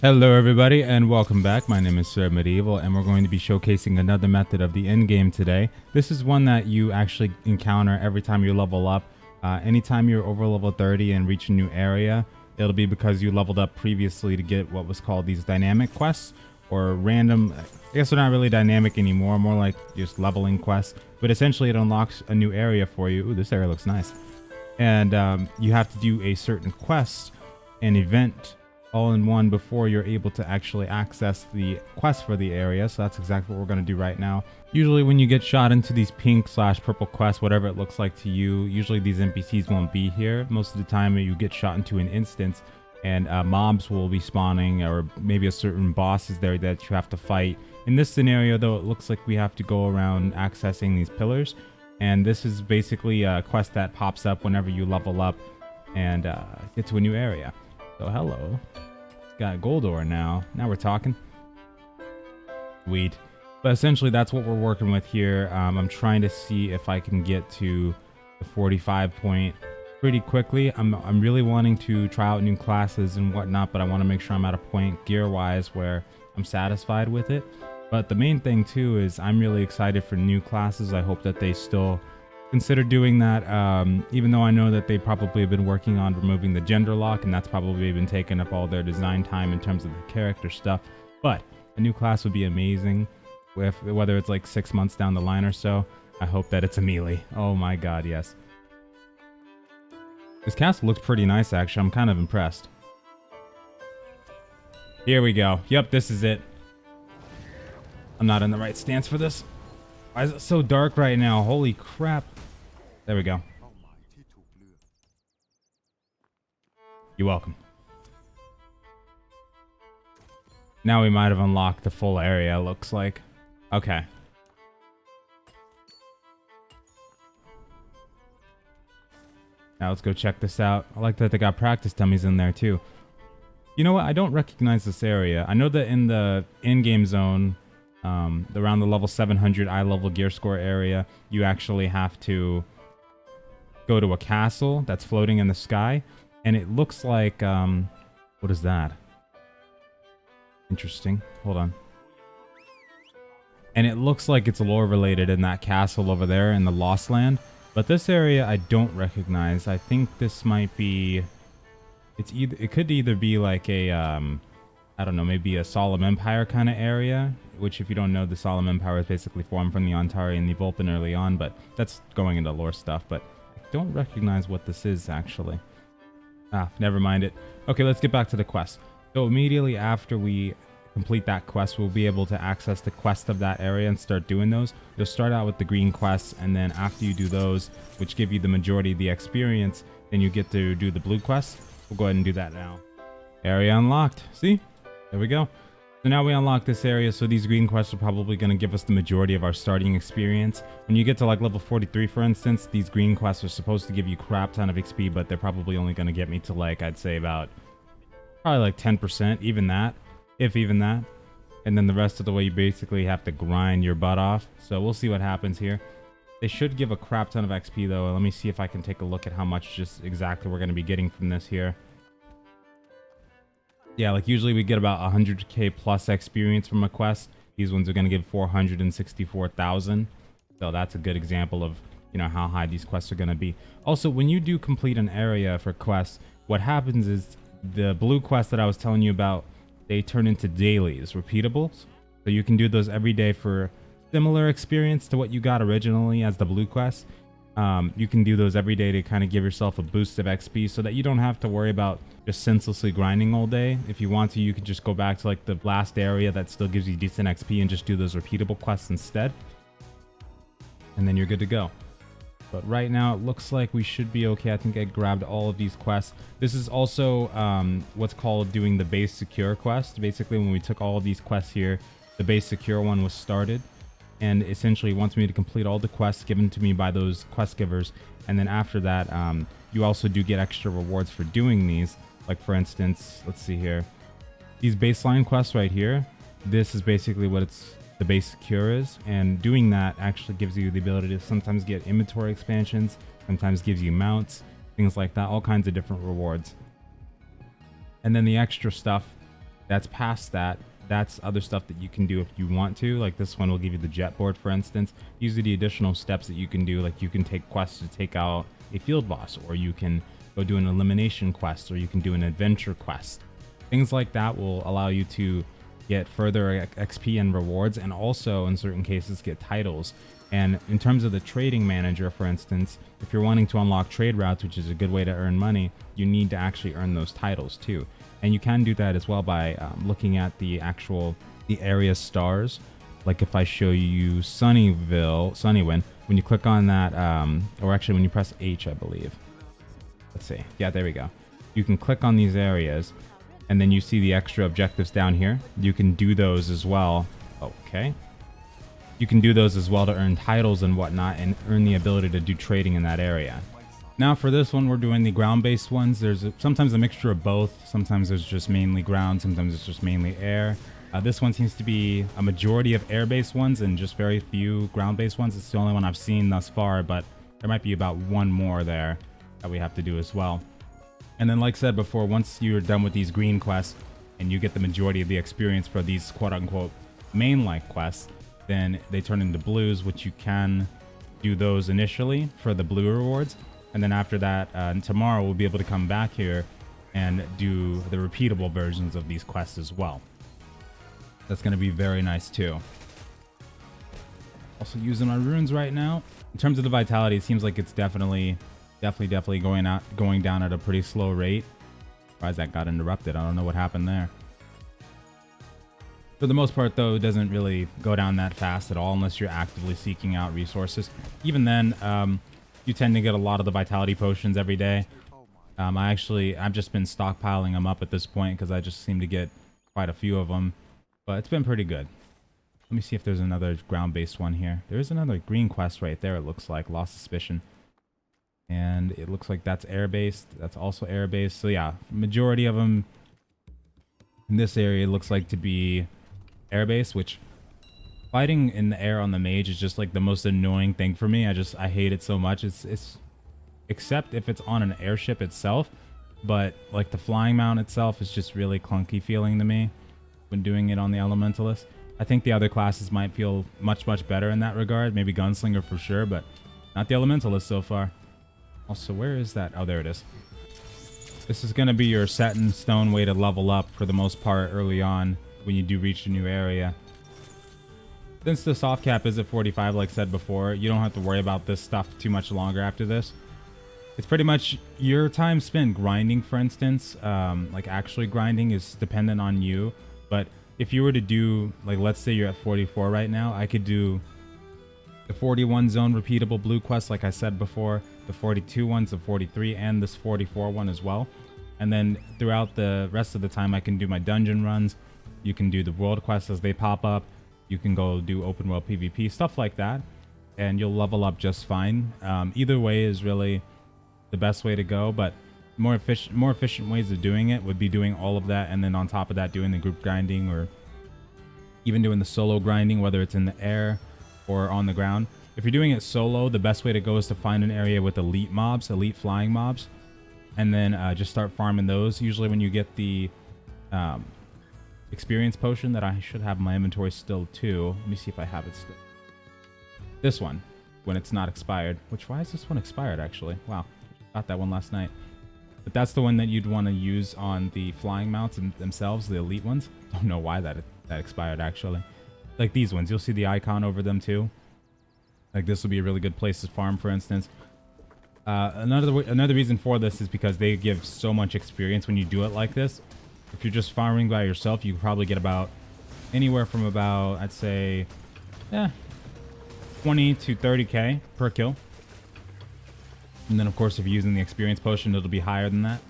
Hello everybody and welcome back. My name is Sir Medieval and we're going to be showcasing another method of the endgame today. This is one that you actually encounter every time you level up. Anytime you're over level 30 and reach a new area, it'll be because you leveled up previously to get what was called these dynamic quests or random. I guess they're not really dynamic anymore, more like just leveling quests, but essentially it unlocks a new area for you. Ooh, this area looks nice. And you have to do a certain quest, an event, all in one before you're able to actually access the quest for the area. So that's exactly what we're going to do right now. Usually when you get shot into these pink/purple quests, whatever it looks like to you, usually these NPCs won't be here. Most of the time you get shot into an instance and mobs will be spawning, or maybe a certain boss is there that you have to fight. In this scenario though, it looks like we have to go around accessing these pillars, and this is basically a quest that pops up whenever you level up and get to a new area. So hello. Got a gold ore now. Now we're talking. Sweet. But essentially that's what we're working with here. I'm trying to see if I can get to the 45 point pretty quickly. I'm really wanting to try out new classes and whatnot, but I want to make sure I'm at a point gear-wise where I'm satisfied with it. But the main thing too is I'm really excited for new classes. I hope that they still consider doing that, even though I know that they probably have been working on removing the gender lock, and that's probably been taking up all their design time in terms of the character stuff. But a new class would be amazing, whether it's like 6 months down the line or so. I hope that it's a melee. Oh my god, yes. This castle looks pretty nice, actually. I'm kind of impressed. Here we go. Yep, this is it. I'm not in the right stance for this. Why is it so dark right now? Holy crap. There we go. You're welcome. Now we might have unlocked the full area, looks like. Okay. Now let's go check this out. I like that they got practice dummies in there too. You know what? I don't recognize this area. I know that in the in-game zone, around the level 700 eye level gear score area, you actually have to go to a castle that's floating in the sky, and it looks like what is that? Interesting. Hold on. And it looks like it's lore related in that castle over there in the Lost Land, but this area I don't recognize. I think this might be, it could either be like a I don't know, maybe a Solemn Empire kind of area, which if you don't know, the Solemn Empire is basically formed from the Ontari and the Vulpin early on, but that's going into lore stuff. But I don't recognize what this is, actually. Ah, never mind it. Okay, let's get back to the quest. So immediately after we complete that quest, we'll be able to access the quest of that area and start doing those. You'll start out with the green quests, and then after you do those, which give you the majority of the experience, then you get to do the blue quests. We'll go ahead and do that now. Area unlocked. See? There we go. So now we unlock this area, so these green quests are probably going to give us the majority of our starting experience. When you get to like level 43, for instance, these green quests are supposed to give you crap ton of XP, but they're probably only going to get me to like, I'd say about probably like 10%, even that, if even that. And then the rest of the way you basically have to grind your butt off. So we'll see what happens here. They should give a crap ton of XP though. Let me see if I can take a look at how much just exactly we're going to be getting from this here. Yeah, like usually we get about 100k plus experience from a quest. These ones are going to give 464,000. So that's a good example of, you know, how high these quests are going to be. Also, when you do complete an area for quests, what happens is the blue quests that I was telling you about, they turn into dailies, repeatables. So you can do those every day for similar experience to what you got originally as the blue quest. You can do those every day to kind of give yourself a boost of XP so that you don't have to worry about just senselessly grinding all day. If you want to, you can just go back to like the last area that still gives you decent XP and just do those repeatable quests instead. And then you're good to go. But right now it looks like we should be okay. I think I grabbed all of these quests. This is also what's called doing the base secure quest. Basically, when we took all of these quests here, the base secure one was started. And essentially wants me to complete all the quests given to me by those quest givers. And then after that, you also do get extra rewards for doing these. Like for instance, let's see here. These baseline quests right here, this is basically what the base secure is. And doing that actually gives you the ability to sometimes get inventory expansions, sometimes gives you mounts, things like that, all kinds of different rewards. And then the extra stuff That's past that. That's other stuff that you can do if you want to. Like this one will give you the jet board, for instance. These are the additional steps that you can do. Like you can take quests to take out a field boss, or you can go do an elimination quest, or you can do an adventure quest. Things like that will allow you to get further XP and rewards, and also in certain cases get titles. And in terms of the trading manager, for instance, if you're wanting to unlock trade routes, which is a good way to earn money, you need to actually earn those titles too. And you can do that as well by looking at the area stars. Like if I show you SUNNYWIND, when you click on that, or actually when you press H, I believe. Let's see. Yeah, there we go. You can click on these areas, and then you see the extra objectives down here. You can do those as well. Okay. You can do those as well to earn titles and whatnot, and earn the ability to do trading in that area. Now for this one, we're doing the ground-based ones. There's sometimes a mixture of both. Sometimes there's just mainly ground. Sometimes it's just mainly air. This one seems to be a majority of air-based ones and just very few ground-based ones. It's the only one I've seen thus far, but there might be about one more there that we have to do as well. And then like I said before, once you're done with these green quests and you get the majority of the experience for these quote-unquote main-like quests, then they turn into blues, which you can do those initially for the blue rewards. And then after that, tomorrow we'll be able to come back here and do the repeatable versions of these quests as well. That's going to be very nice too. Also using my runes right now. In terms of the vitality, it seems like it's definitely going down at a pretty slow rate. Surprised that got interrupted. I don't know what happened there. For the most part, though, it doesn't really go down that fast at all unless you're actively seeking out resources. Even then, you tend to get a lot of the vitality potions every day. I've just been stockpiling them up at this point because I just seem to get quite a few of them. But it's been pretty good. Let me see if there's another ground-based one here. There is another green quest right there, it looks like. Lost Suspicion. And it looks like that's air-based. That's also air-based. So yeah, majority of them in this area looks like to be air-based, which fighting in the air on the mage is just like the most annoying thing for me. I hate it so much. It's except if it's on an airship itself, but like the flying mount itself is just really clunky feeling to me when doing it on the elementalist. I think the other classes might feel much better in that regard. Maybe Gunslinger for sure, but not the elementalist so far. Also, where is that? Oh, there it is. This is going to be your set in stone way to level up for the most part early on when you do reach a new area. Since the soft cap is at 45, like I said before, you don't have to worry about this stuff too much longer after this. It's pretty much your time spent grinding, for instance. Like actually grinding is dependent on you. But if you were to do, like let's say you're at 44 right now, I could do the 41 zone repeatable blue quest, like I said before, the 42 ones, the 43, and this 44 one as well. And then throughout the rest of the time, I can do my dungeon runs. You can do the world quests as they pop up. You can go do open world PvP, stuff like that, and you'll level up just fine. Either way is really the best way to go, but more efficient ways of doing it would be doing all of that, and then on top of that, doing the group grinding, or even doing the solo grinding, whether it's in the air or on the ground. If you're doing it solo, the best way to go is to find an area with elite mobs, elite flying mobs, and then just start farming those. Usually when you get the experience potion that I should have in my inventory still too. Let me see if I have it still. This one, when it's not expired. Why is this one expired actually? Wow, got that one last night. But that's the one that you'd want to use on the flying mounts themselves, the elite ones. Don't know why that expired actually. Like these ones, you'll see the icon over them too. Like this will be a really good place to farm, for instance. Another reason for this is because they give so much experience when you do it like this. If you're just farming by yourself, you can probably get about anywhere from about, I'd say, 20 to 30k per kill. And then, of course, if you're using the experience potion, it'll be higher than that.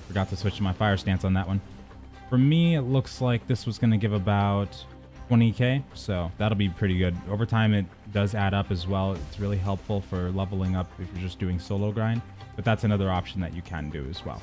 Forgot to switch to my fire stance on that one. For me, it looks like this was going to give about 20k, so that'll be pretty good. Over time, it does add up as well. It's really helpful for leveling up if you're just doing solo grind. But that's another option that you can do as well.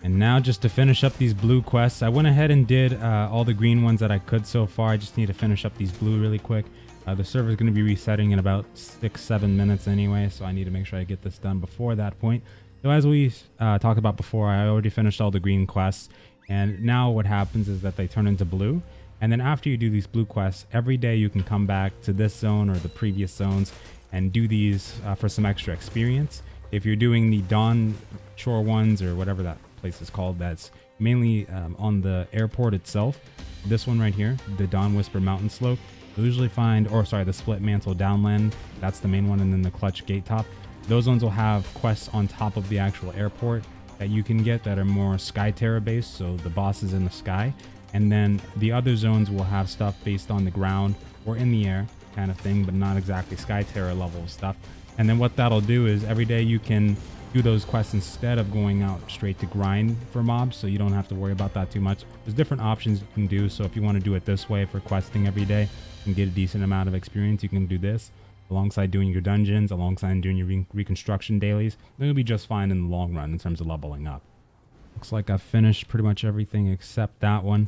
And now just to finish up these blue quests, I went ahead and did all the green ones that I could so far. I just need to finish up these blue really quick. The server is going to be resetting in about 6-7 minutes anyway, so I need to make sure I get this done before that point. So as we talked about before, I already finished all the green quests, and now what happens is that they turn into blue. And then after you do these blue quests, every day you can come back to this zone or the previous zones and do these for some extra experience. If you're doing the Dawn Shore ones or whatever that place is called, that's mainly on the airport itself. This one right here, the Dawn Whisper Mountain Slope, you'll usually find, or sorry, the Split Mantle Downland, that's the main one, and then the Clutch Gate Top. Those ones will have quests on top of the actual airport that you can get that are more SKYTERROR based, so the boss is in the sky. And then the other zones will have stuff based on the ground or in the air kind of thing, but not exactly SKYTERROR level stuff. And then what that'll do is every day you can do those quests instead of going out straight to grind for mobs, so you don't have to worry about that too much. There's different options you can do, so if you want to do it this way for questing every day and get a decent amount of experience, you can do this alongside doing your dungeons, alongside doing your reconstruction dailies. Then you'll be just fine in the long run in terms of leveling up. Looks like I've finished pretty much everything except that one.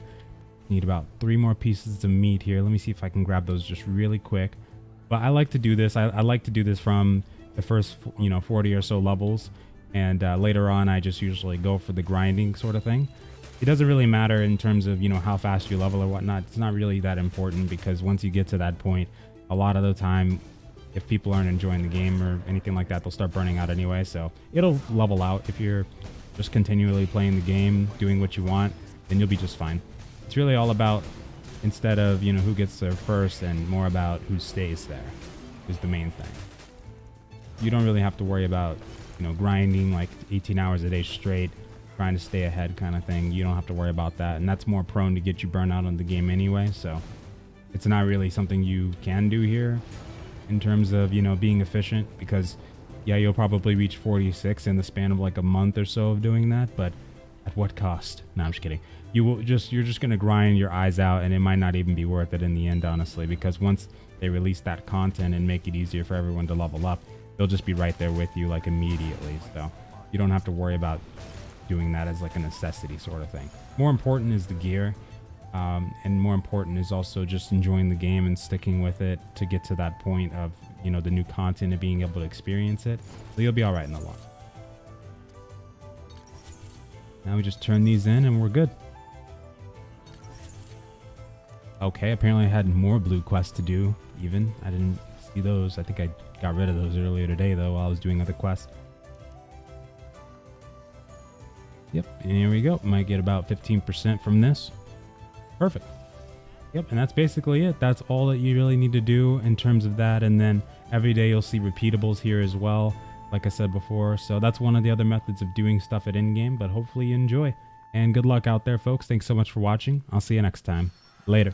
Need about 3 more pieces of meat here. Let me see if I can grab those just really quick. But I like to do this. I like to do this from the first 40 or so levels, and later on I just usually go for the grinding sort of thing. It doesn't really matter in terms of how fast you level or whatnot. It's not really that important, because once you get to that point, a lot of the time, if people aren't enjoying the game or anything like that, they'll start burning out anyway. So it'll level out if you're just continually playing the game, doing what you want, then you'll be just fine. It's really all about, instead of who gets there first, and more about who stays there is the main thing. You don't really have to worry about grinding like 18 hours a day straight, trying to stay ahead kind of thing. You don't have to worry about that, and that's more prone to get you burnt out on the game anyway, so it's not really something you can do here in terms of being efficient, because yeah, you'll probably reach 46 in the span of like a month or so of doing that, but at what cost? No, I'm just kidding. You're just gonna grind your eyes out, and it might not even be worth it in the end, honestly, because once they release that content and make it easier for everyone to level up, they'll just be right there with you like immediately. So you don't have to worry about doing that as like a necessity sort of thing. More important is the gear, and more important is also just enjoying the game and sticking with it to get to that point of the new content and being able to experience it. So you'll be all right in the long. Now we just turn these in and we're good. Okay, apparently I had more blue quests to do even. I didn't see those. I think I got rid of those earlier today though while I was doing other quests. Yep, and here we go. Might get about 15% from this. Perfect. Yep, and that's basically it. That's all that you really need to do in terms of that. And then every day you'll see repeatables here as well, like I said before. So that's one of the other methods of doing stuff at Endgame, but hopefully you enjoy. And good luck out there, folks. Thanks so much for watching. I'll see you next time. Later.